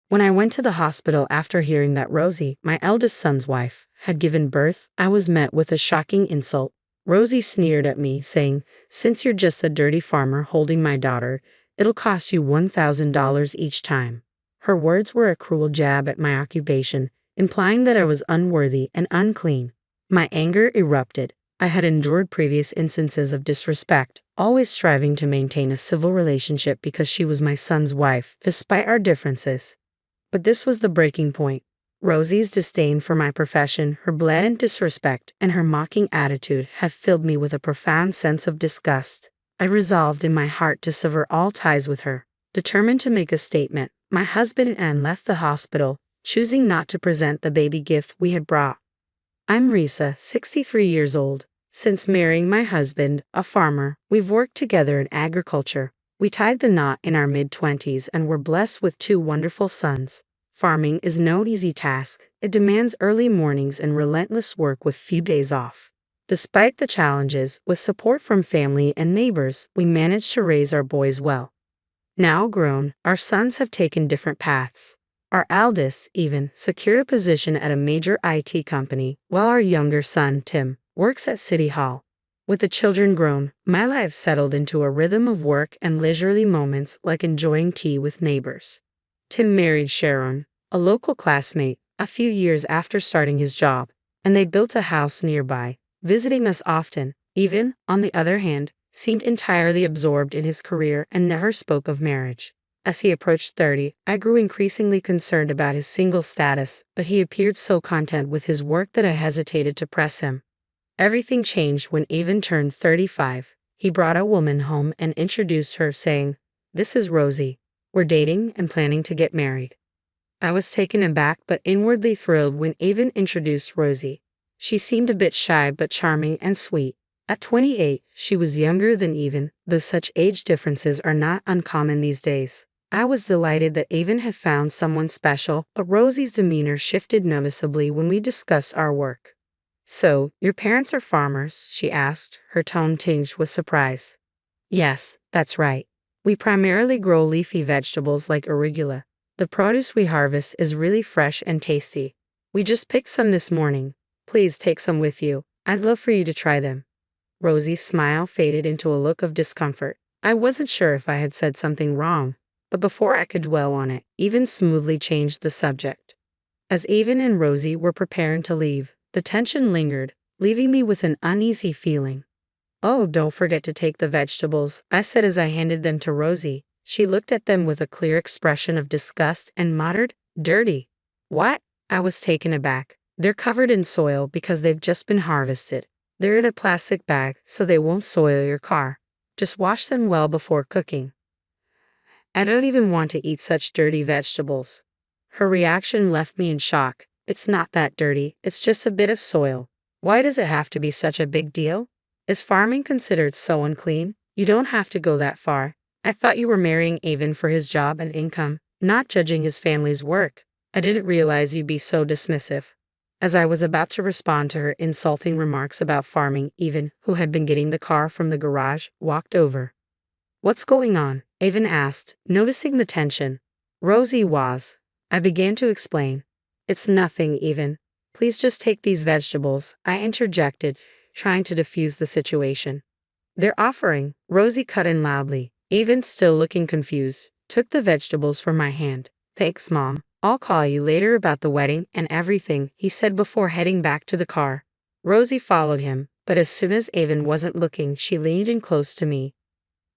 When I went to the hospital after hearing that Rosie, my eldest son's wife, had given birth, I was met with a shocking insult. Rosie sneered at me, saying, "Since you're just a dirty farmer holding my daughter, it'll cost you $1,000 each time." Her words were a cruel jab at my occupation, implying that I was unworthy and unclean. My anger erupted. I had endured previous instances of disrespect, always striving to maintain a civil relationship because she was my son's wife, despite our differences. But this was the breaking point. Rosie's disdain for my profession, her blatant disrespect, and her mocking attitude had filled me with a profound sense of disgust. I resolved in my heart to sever all ties with her. Determined to make a statement, my husband and Anne left the hospital, choosing not to present the baby gift we had brought. I'm Risa, 63 years old. Since marrying my husband, a farmer, we've worked together in agriculture. We tied the knot in our mid-20s and were blessed with 2 wonderful sons. Farming is no easy task. It demands early mornings and relentless work with few days off. Despite the challenges, with support from family and neighbors, we managed to raise our boys well. Now grown, our sons have taken different paths. Our eldest, even, secured a position at a major IT company, while our younger son, Tim, works at City Hall. With the children grown, my life settled into a rhythm of work and leisurely moments like enjoying tea with neighbors. Tim married Sharon, a local classmate, a few years after starting his job, and they built a house nearby, visiting us often. Even, on the other hand, seemed entirely absorbed in his career and never spoke of marriage. As he approached 30, I grew increasingly concerned about his single status, but he appeared so content with his work that I hesitated to press him. Everything changed when Avon turned 35. He brought a woman home and introduced her, saying, "This is Rosie. We're dating and planning to get married." I was taken aback but inwardly thrilled when Avon introduced Rosie. She seemed a bit shy but charming and sweet. At 28, she was younger than Avon, though such age differences are not uncommon these days. I was delighted that Avon had found someone special, but Rosie's demeanor shifted noticeably when we discussed our work. "So, your parents are farmers?" she asked, her tone tinged with surprise. "Yes, that's right. We primarily grow leafy vegetables like arugula. The produce we harvest is really fresh and tasty. We just picked some this morning. Please take some with you. I'd love for you to try them." Rosie's smile faded into a look of discomfort. I wasn't sure if I had said something wrong, but before I could dwell on it, Avon smoothly changed the subject. As Avon and Rosie were preparing to leave, the tension lingered, leaving me with an uneasy feeling. "Oh, don't forget to take the vegetables," I said as I handed them to Rosie. She looked at them with a clear expression of disgust and muttered, "Dirty." "What?" I was taken aback. "They're covered in soil because they've just been harvested. They're in a plastic bag so they won't soil your car. Just wash them well before cooking." "I don't even want to eat such dirty vegetables." Her reaction left me in shock. "It's not that dirty, it's just a bit of soil. Why does it have to be such a big deal? Is farming considered so unclean? You don't have to go that far. I thought you were marrying Avon for his job and income, not judging his family's work. I didn't realize you'd be so dismissive." As I was about to respond to her insulting remarks about farming, Avon, who had been getting the car from the garage, walked over. "What's going on?" Avon asked, noticing the tension. "Rosie was." I began to explain. "It's nothing, Avon. Please just take these vegetables," I interjected, trying to defuse the situation. "They're offering," Rosie cut in loudly. Avon, still looking confused, took the vegetables from my hand. "Thanks, Mom. I'll call you later about the wedding and everything," he said before heading back to the car. Rosie followed him, but as soon as Avon wasn't looking, she leaned in close to me.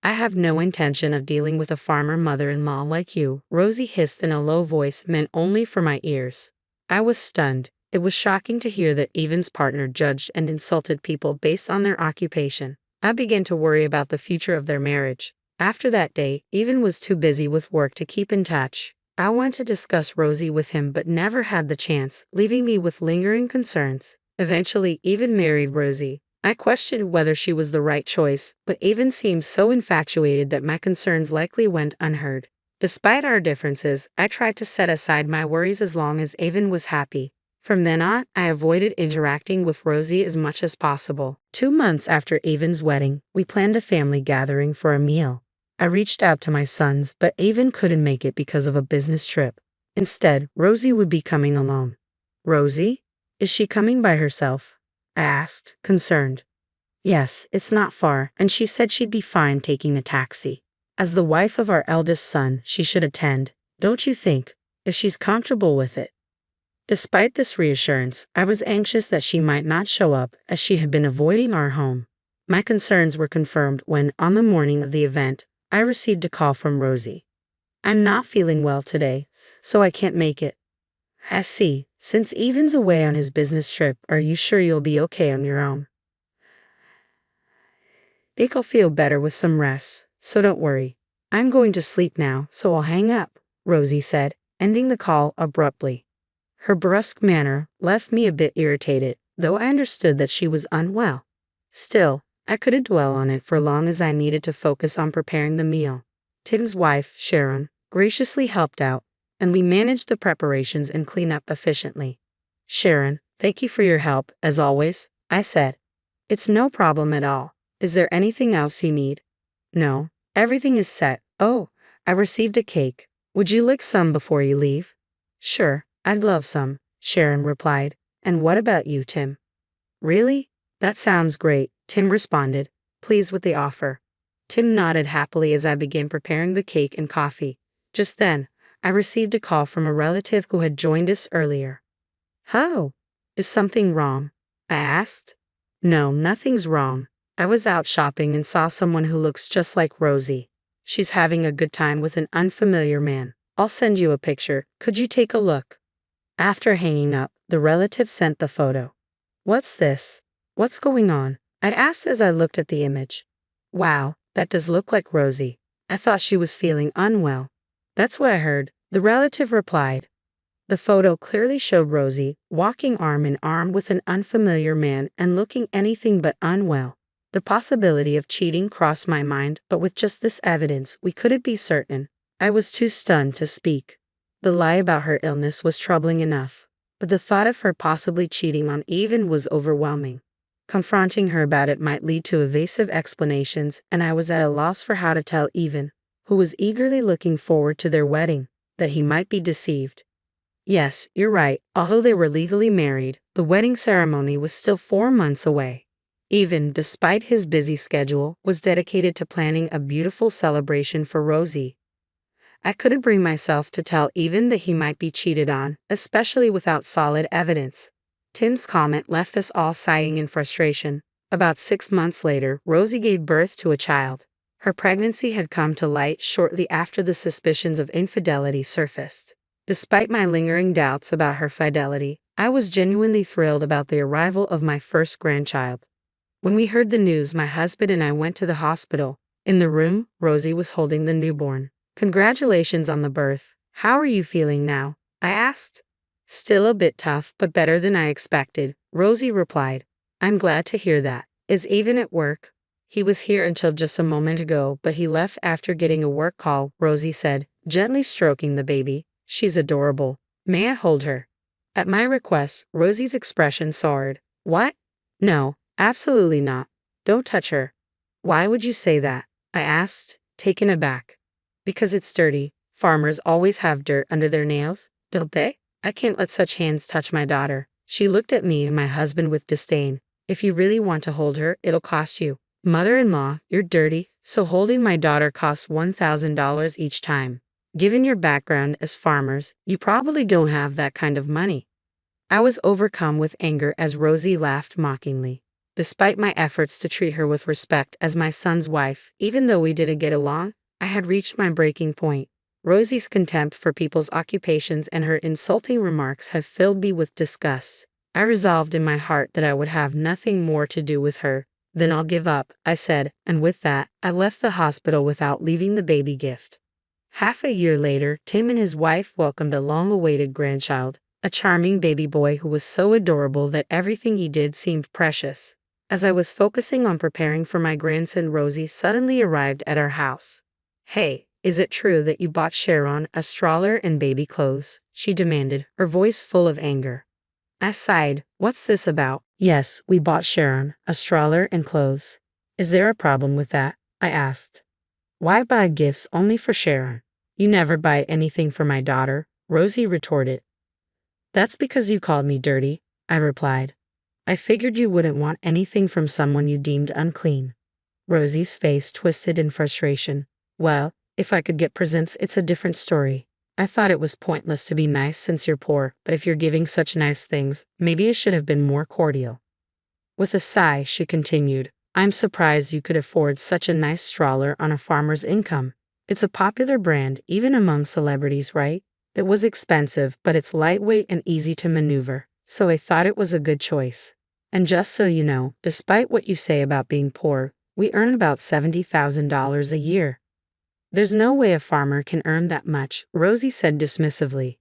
"I have no intention of dealing with a farmer mother-in-law like you," Rosie hissed in a low voice meant only for my ears. I was stunned. It was shocking to hear that Avon's partner judged and insulted people based on their occupation. I began to worry about the future of their marriage. After that day, Avon was too busy with work to keep in touch. I wanted to discuss Rosie with him but never had the chance, leaving me with lingering concerns. Eventually, Avon married Rosie. I questioned whether she was the right choice, but Avon seemed so infatuated that my concerns likely went unheard. Despite our differences, I tried to set aside my worries as long as Avon was happy. From then on, I avoided interacting with Rosie as much as possible. 2 months after Avon's wedding, we planned a family gathering for a meal. I reached out to my sons, but Avon couldn't make it because of a business trip. Instead, Rosie would be coming alone. Rosie? Is she coming by herself? I asked, concerned. Yes, it's not far, and she said she'd be fine taking a taxi. As the wife of our eldest son, she should attend, don't you think, if she's comfortable with it? Despite this reassurance, I was anxious that she might not show up, as she had been avoiding our home. My concerns were confirmed when, on the morning of the event, I received a call from Rosie. I'm not feeling well today, so I can't make it. I see. Since Evan's away on his business trip, are you sure you'll be okay on your own? Think I'll feel better with some rest, so don't worry. I'm going to sleep now, so I'll hang up, Rosie said, ending the call abruptly. Her brusque manner left me a bit irritated, though I understood that she was unwell. Still, I couldn't dwell on it for long as I needed to focus on preparing the meal. Tim's wife, Sharon, graciously helped out, and we managed the preparations and cleanup efficiently. Sharon, thank you for your help, as always, I said. It's no problem at all. Is there anything else you need? No, everything is set. Oh, I received a cake. Would you lick some before you leave? Sure, I'd love some, Sharon replied. And what about you, Tim? Really? That sounds great, Tim responded, pleased with the offer. Tim nodded happily as I began preparing the cake and coffee. Just then, I received a call from a relative who had joined us earlier. How? Is something wrong? I asked. No, nothing's wrong. I was out shopping and saw someone who looks just like Rosie. She's having a good time with an unfamiliar man. I'll send you a picture. Could you take a look? After hanging up, the relative sent the photo. What's this? What's going on? I'd asked as I looked at the image. Wow, that does look like Rosie. I thought she was feeling unwell. That's what I heard, the relative replied. The photo clearly showed Rosie walking arm in arm with an unfamiliar man and looking anything but unwell. The possibility of cheating crossed my mind, but with just this evidence, we couldn't be certain. I was too stunned to speak. The lie about her illness was troubling enough, but the thought of her possibly cheating on Evan was overwhelming. Confronting her about it might lead to evasive explanations, and I was at a loss for how to tell Evan, who was eagerly looking forward to their wedding, that he might be deceived. Yes, you're right. Although they were legally married, the wedding ceremony was still 4 months away. Evan, despite his busy schedule, was dedicated to planning a beautiful celebration for Rosie. I couldn't bring myself to tell Evan that he might be cheated on, especially without solid evidence. Tim's comment left us all sighing in frustration. About 6 months later, Rosie gave birth to a child. Her pregnancy had come to light shortly after the suspicions of infidelity surfaced. Despite my lingering doubts about her fidelity, I was genuinely thrilled about the arrival of my first grandchild. When we heard the news, my husband and I went to the hospital. In the room, Rosie was holding the newborn. Congratulations on the birth. How are you feeling now? I asked. Still a bit tough, but better than I expected, Rosie replied. I'm glad to hear that. Is Evan at work? He was here until just a moment ago, but he left after getting a work call, Rosie said, gently stroking the baby. She's adorable. May I hold her? At my request, Rosie's expression soured. What? No, absolutely not. Don't touch her. Why would you say that? I asked, taken aback. Because it's dirty. Farmers always have dirt under their nails, don't they? I can't let such hands touch my daughter. She looked at me and my husband with disdain. If you really want to hold her, it'll cost you. Mother-in-law, you're dirty, so holding my daughter costs $1,000 each time. Given your background as farmers, you probably don't have that kind of money. I was overcome with anger as Rosie laughed mockingly. Despite my efforts to treat her with respect as my son's wife, even though we didn't get along, I had reached my breaking point. Rosie's contempt for people's occupations and her insulting remarks had filled me with disgust. I resolved in my heart that I would have nothing more to do with her. Then I'll give up, I said, and with that, I left the hospital without leaving the baby gift. Half a year later, Tim and his wife welcomed a long-awaited grandchild, a charming baby boy who was so adorable that everything he did seemed precious. As I was focusing on preparing for my grandson, Rosie suddenly arrived at our house. Hey, is it true that you bought Sharon a stroller and baby clothes? She demanded, her voice full of anger. I sighed. What's this about? Yes, we bought Sharon a stroller and clothes. Is there a problem with that? I asked. Why buy gifts only for Sharon? You never buy anything for my daughter, Rosie retorted. That's because you called me dirty, I replied. I figured you wouldn't want anything from someone you deemed unclean. Rosie's face twisted in frustration. Well, if I could get presents, it's a different story. I thought it was pointless to be nice since you're poor, but if you're giving such nice things, maybe it should have been more cordial. With a sigh, she continued, I'm surprised you could afford such a nice stroller on a farmer's income. It's a popular brand, even among celebrities, right? It was expensive, but it's lightweight and easy to maneuver, so I thought it was a good choice. And just so you know, despite what you say about being poor, we earn about $70,000 a year. There's no way a farmer can earn that much, Rosie said dismissively.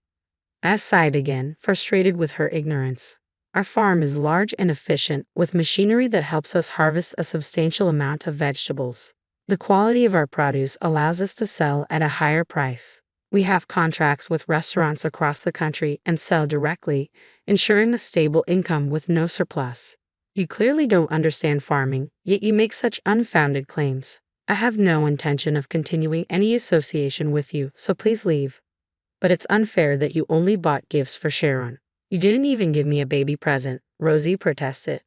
I sighed again, frustrated with her ignorance. Our farm is large and efficient, with machinery that helps us harvest a substantial amount of vegetables. The quality of our produce allows us to sell at a higher price. We have contracts with restaurants across the country and sell directly, ensuring a stable income with no surplus. You clearly don't understand farming, yet you make such unfounded claims. I have no intention of continuing any association with you, so please leave. But it's unfair that you only bought gifts for Sharon. You didn't even give me a baby present, Rosie protested.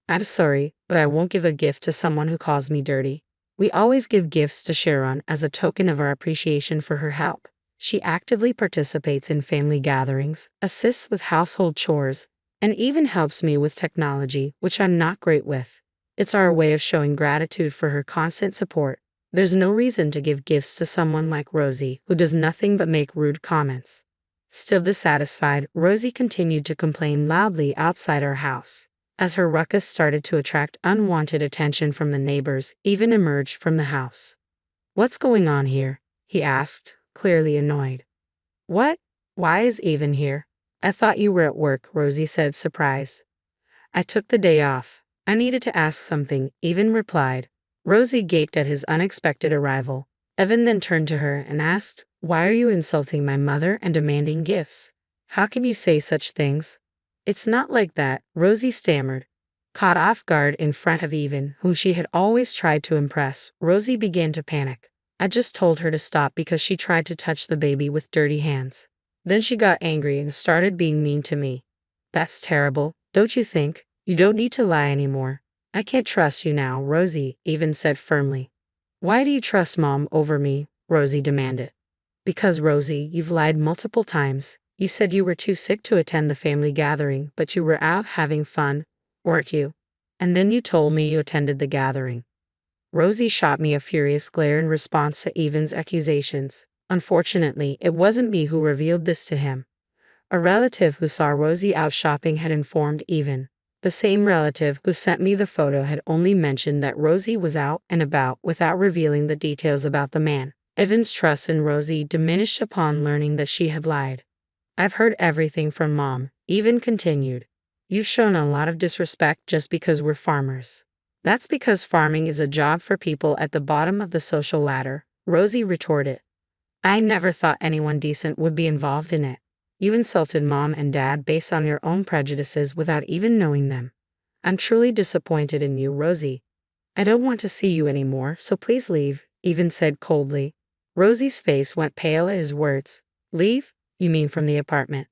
I'm sorry, but I won't give a gift to someone who calls me dirty. We always give gifts to Sharon as a token of our appreciation for her help. She actively participates in family gatherings, assists with household chores, and even helps me with technology, which I'm not great with. It's our way of showing gratitude for her constant support. There's no reason to give gifts to someone like Rosie, who does nothing but make rude comments. Still dissatisfied, Rosie continued to complain loudly outside our house. As her ruckus started to attract unwanted attention from the neighbors, Even emerged from the house. What's going on here? He asked, clearly annoyed. What? Why is Even here? I thought you were at work, Rosie said, surprised. I took the day off. I needed to ask something, Even replied. Rosie gaped at his unexpected arrival. Evan then turned to her and asked, Why are you insulting my mother and demanding gifts? How can you say such things? It's not like that, Rosie stammered. Caught off guard in front of Even, who she had always tried to impress, Rosie began to panic. I just told her to stop because she tried to touch the baby with dirty hands. Then she got angry and started being mean to me. That's terrible, don't you think? You don't need to lie anymore. I can't trust you now, Rosie, Even said firmly. Why do you trust Mom over me? Rosie demanded. Because, Rosie, you've lied multiple times. You said you were too sick to attend the family gathering, but you were out having fun, weren't you? And then you told me you attended the gathering. Rosie shot me a furious glare in response to Even's accusations. Unfortunately, it wasn't me who revealed this to him. A relative who saw Rosie out shopping had informed Even. The same relative who sent me the photo had only mentioned that Rosie was out and about without revealing the details about the man. Evan's trust in Rosie diminished upon learning that she had lied. I've heard everything from Mom, Even continued. You've shown a lot of disrespect just because we're farmers. That's because farming is a job for people at the bottom of the social ladder, Rosie retorted. I never thought anyone decent would be involved in it. You insulted Mom and Dad based on your own prejudices without even knowing them. I'm truly disappointed in you, Rosie. I don't want to see you anymore, so please leave, Even said coldly. Rosie's face went pale at his words. Leave? You mean from the apartment?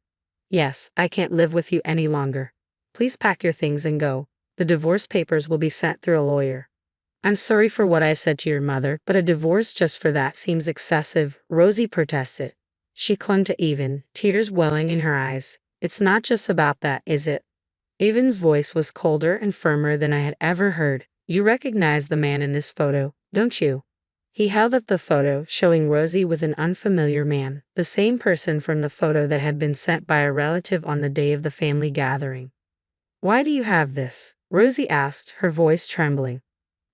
Yes, I can't live with you any longer. Please pack your things and go. The divorce papers will be sent through a lawyer. I'm sorry for what I said to your mother, but a divorce just for that seems excessive, Rosie protested. She clung to Even, tears welling in her eyes. It's not just about that, is it? Even's voice was colder and firmer than I had ever heard. You recognize the man in this photo, don't you? He held up the photo, showing Rosie with an unfamiliar man, the same person from the photo that had been sent by a relative on the day of the family gathering. Why do you have this? Rosie asked, her voice trembling.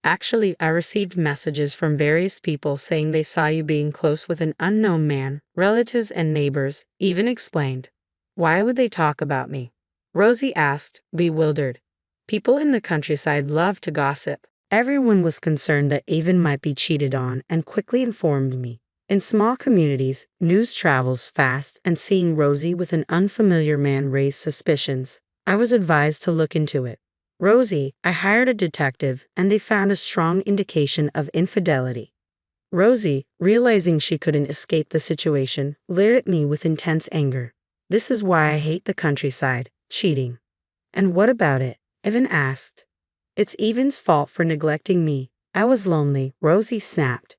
Actually, I received messages from various people saying they saw you being close with an unknown man, relatives and neighbors, Even explained. Why would they talk about me? Rosie asked, bewildered. People in the countryside love to gossip. Everyone was concerned that Even might be cheated on and quickly informed me. In small communities, news travels fast, and seeing Rosie with an unfamiliar man raised suspicions. I was advised to look into it. Rosie, I hired a detective, and they found a strong indication of infidelity. Rosie, realizing she couldn't escape the situation, glared at me with intense anger. This is why I hate the countryside. Cheating. And what about it? Evan asked. It's Evan's fault for neglecting me. I was lonely, Rosie snapped.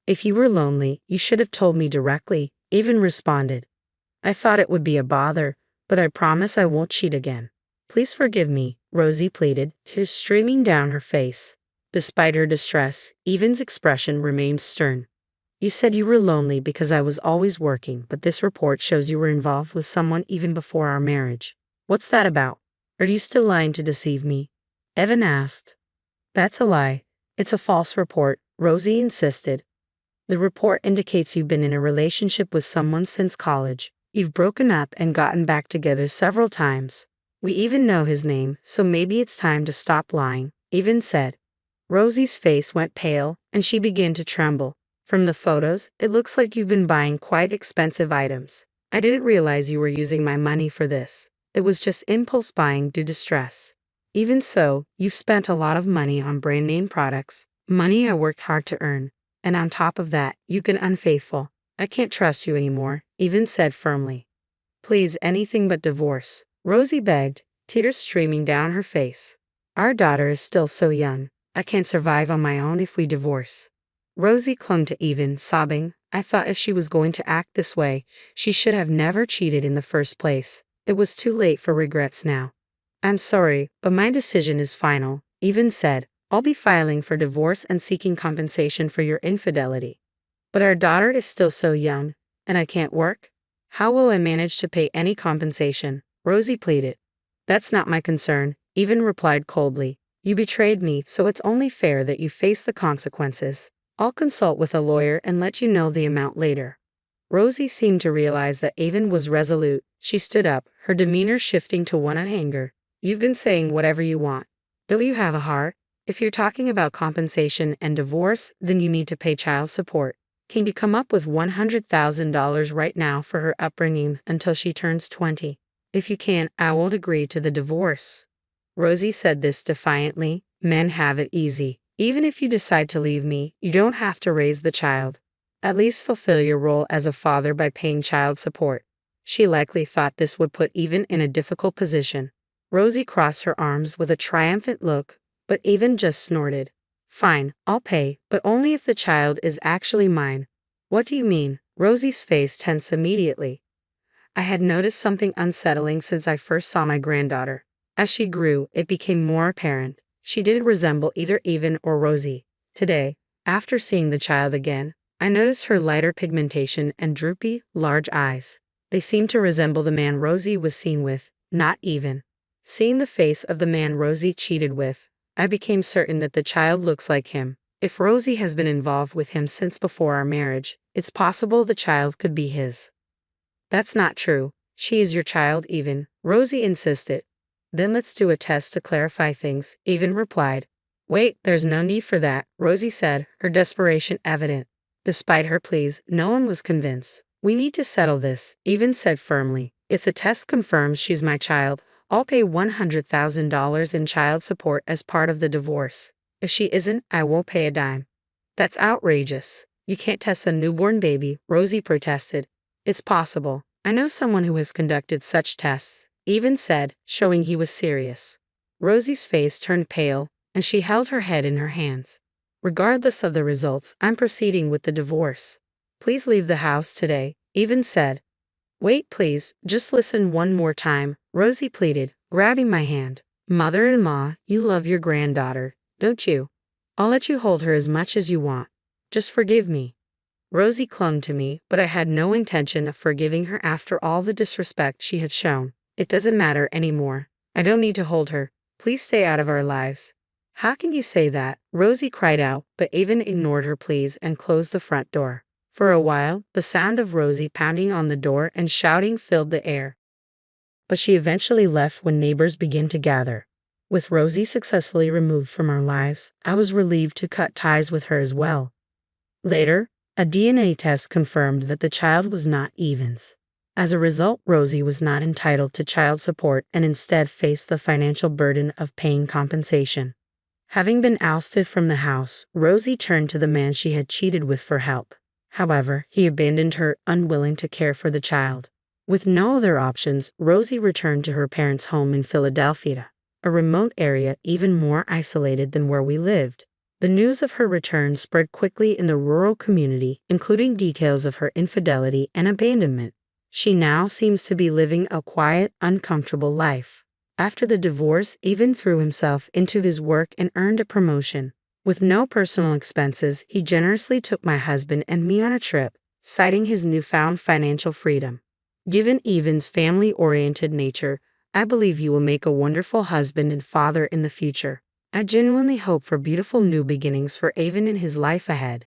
If you were lonely, you should have told me directly, Evan responded. I thought it would be a bother, but I promise I won't cheat again. Please forgive me, Rosie pleaded, tears streaming down her face. Despite her distress, Evan's expression remained stern. You said you were lonely because I was always working, but this report shows you were involved with someone even before our marriage. What's that about? Are you still lying to deceive me? Evan asked. That's a lie. It's a false report, Rosie insisted. The report indicates you've been in a relationship with someone since college. You've broken up and gotten back together several times. We even know his name, so maybe it's time to stop lying, Evan said. Rosie's face went pale, and she began to tremble. From the photos, it looks like you've been buying quite expensive items. I didn't realize you were using my money for this. It was just impulse buying due to stress. Even so, you've spent a lot of money on brand name products, money I worked hard to earn. And on top of that, you've been unfaithful. I can't trust you anymore, Evan said firmly. Please, anything but divorce, Rosie begged, tears streaming down her face. Our daughter is still so young. I can't survive on my own if we divorce. Rosie clung to Evan, sobbing. I thought if she was going to act this way, she should have never cheated in the first place. It was too late for regrets now. I'm sorry, but my decision is final, Evan said. I'll be filing for divorce and seeking compensation for your infidelity. But our daughter is still so young, and I can't work. How will I manage to pay any compensation? Rosie pleaded. That's not my concern, Evan replied coldly. You betrayed me, so it's only fair that you face the consequences. I'll consult with a lawyer and let you know the amount later. Rosie seemed to realize that Evan was resolute. She stood up, her demeanor shifting to one of anger. You've been saying whatever you want. Don't you have a heart? If you're talking about compensation and divorce, then you need to pay child support. Can you come up with $100,000 right now for her upbringing until she turns 20? If you can't, I won't agree to the divorce. Rosie said this defiantly. Men have it easy. Even if you decide to leave me, you don't have to raise the child. At least fulfill your role as a father by paying child support. She likely thought this would put Evan in a difficult position. Rosie crossed her arms with a triumphant look, but Evan just snorted. Fine, I'll pay, but only if the child is actually mine. What do you mean? Rosie's face tensed immediately. I had noticed something unsettling since I first saw my granddaughter. As she grew, it became more apparent. She didn't resemble either Evan or Rosie. Today, after seeing the child again, I noticed her lighter pigmentation and droopy, large eyes. They seemed to resemble the man Rosie was seen with, not Evan. Seeing the face of the man Rosie cheated with, I became certain that the child looks like him. If Rosie has been involved with him since before our marriage, it's possible the child could be his. That's not true. She is your child, Evan, Rosie insisted. Then let's do a test to clarify things, Evan replied. Wait, there's no need for that, Rosie said, her desperation evident. Despite her pleas, no one was convinced. We need to settle this, Evan said firmly. If the test confirms she's my child, I'll pay $100,000 in child support as part of the divorce. If she isn't, I won't pay a dime. That's outrageous. You can't test a newborn baby, Rosie protested. It's possible. I know someone who has conducted such tests, Evan said, showing he was serious. Rosie's face turned pale, and she held her head in her hands. Regardless of the results, I'm proceeding with the divorce. Please leave the house today, Evan said. Wait, please, just listen one more time, Rosie pleaded, grabbing my hand. Mother-in-law, you love your granddaughter, don't you? I'll let you hold her as much as you want. Just forgive me. Rosie clung to me, but I had no intention of forgiving her after all the disrespect she had shown. It doesn't matter anymore. I don't need to hold her. Please stay out of our lives. How can you say that? Rosie cried out, but Evan ignored her pleas and closed the front door. For a while, the sound of Rosie pounding on the door and shouting filled the air. But she eventually left when neighbors began to gather. With Rosie successfully removed from our lives, I was relieved to cut ties with her as well. Later, a DNA test confirmed that the child was not Evan's. As a result, Rosie was not entitled to child support and instead faced the financial burden of paying compensation. Having been ousted from the house, Rosie turned to the man she had cheated with for help. However, he abandoned her, unwilling to care for the child. With no other options, Rosie returned to her parents' home in Philadelphia, a remote area even more isolated than where we lived. The news of her return spread quickly in the rural community, including details of her infidelity and abandonment. She now seems to be living a quiet, uncomfortable life. After the divorce, Evan threw himself into his work and earned a promotion. With no personal expenses, he generously took my husband and me on a trip, citing his newfound financial freedom. Given Evan's family-oriented nature, I believe you will make a wonderful husband and father in the future. I genuinely hope for beautiful new beginnings for Evan in his life ahead.